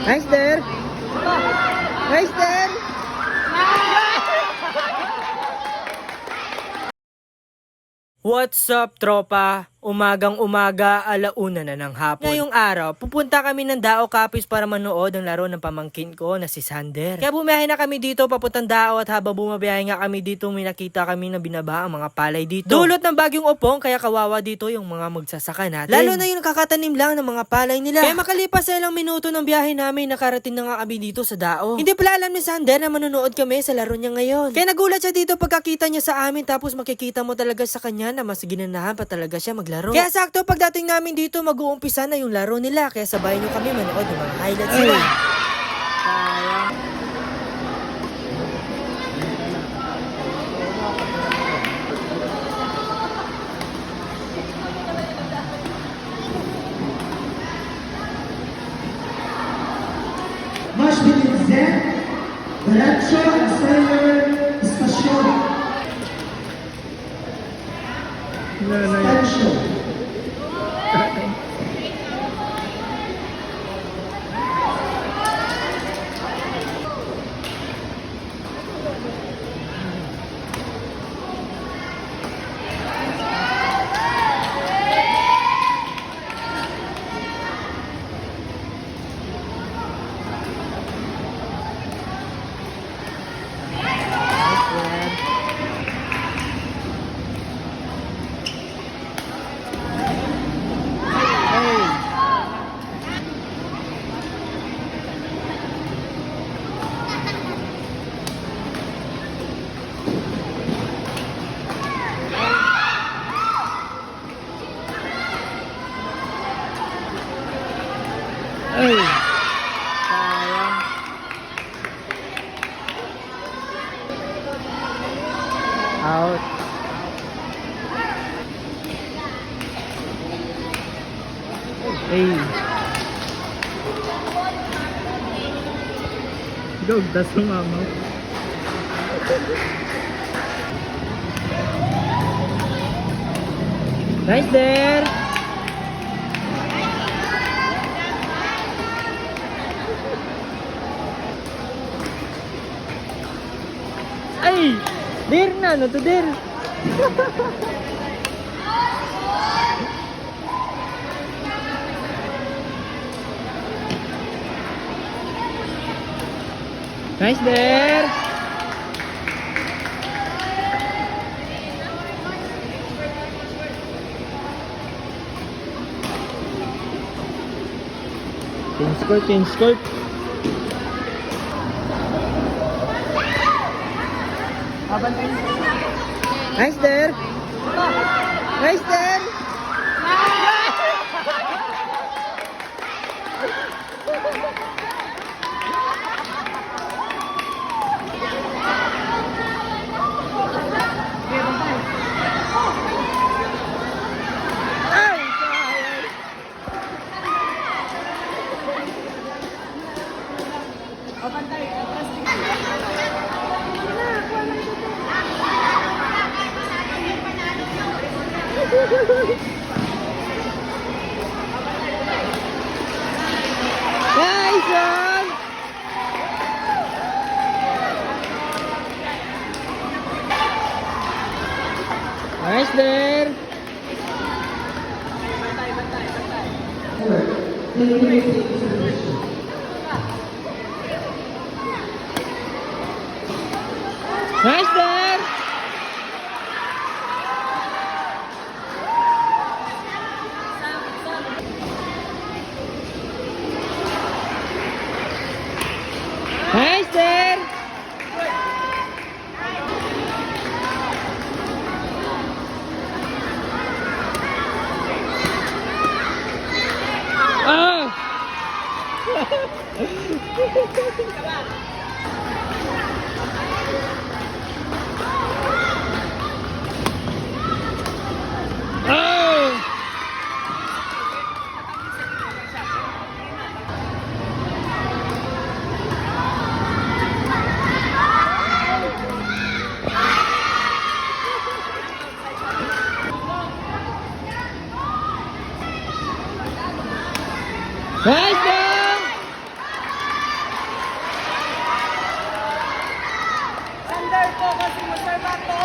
Nice there. Nice there. What's up, tropa? Umagang umaga, 1:00 na ng hapon. Ngayong araw, pupunta kami ng Dao Capiz para manood ng laro ng pamangkin ko na si Sander. Kaya bumiyahe na kami dito papuntang Dao at habang bumabiyahe nga kami dito, may nakita kami na binaba ang mga palay dito. Dulot ng bagyong Opong, kaya kawawa dito yung mga magsasaka natin. Lalo na yung kakatanim lang ng mga palay nila. Kaya makalipas na ilang minuto ng biyahe namin, nakarating na nga kami dito sa Dao. Hindi pala alam ni Sander na manonood kami sa laro niya ngayon. Kaya nagulat siya dito pagkakita niya sa amin, tapos makikita mo talaga sa kanya na mas ginanahan pa talaga siya maglaro. Kaya sakto pagdating namin dito, mag-uumpisa na yung laro nila. Kaya sabayan nyo kami manood ng mga highlights nila. Match between Zen, Derecho, and Sailor Estacion. Estacion. Ay, sayang. Out. Ay. Dog, das sumama. Nice there. Ay! Der na, no to der. Nice there. Team scored. Nice there. Nice there. Nice one! Nice there! Nice there! Nice there! Oh! Oh! Nice dong! Sander po kasi maserbat po.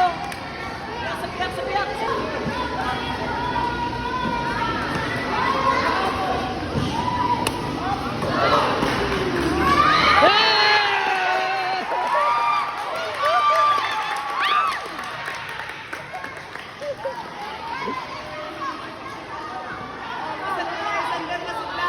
Sabiyak. Sander masukla.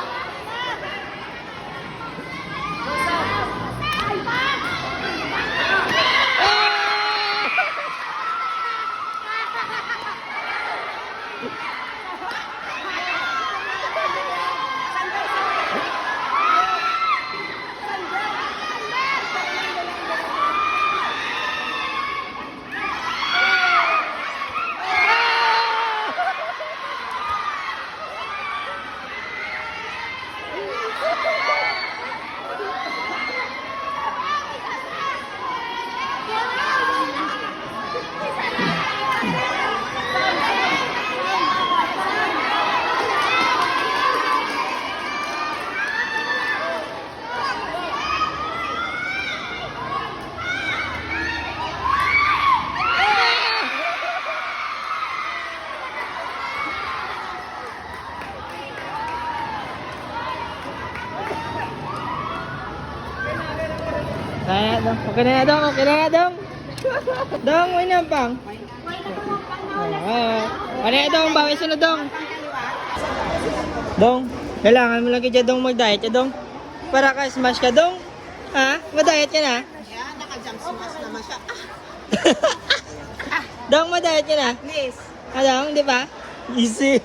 Kaya dong. Okay na dong. Okay na dong. Dong, may nampang. Ano na dong? Bawi sunod dong. Dong, kailangan mo lagi dyan dong mag-diet ya dong. Para ka smash ka dong. Ha? Mag-diet ka na? Yan, naka-jump smash naman siya. Dong, mag-diet ka na? Please. Dong, di ba? Easy.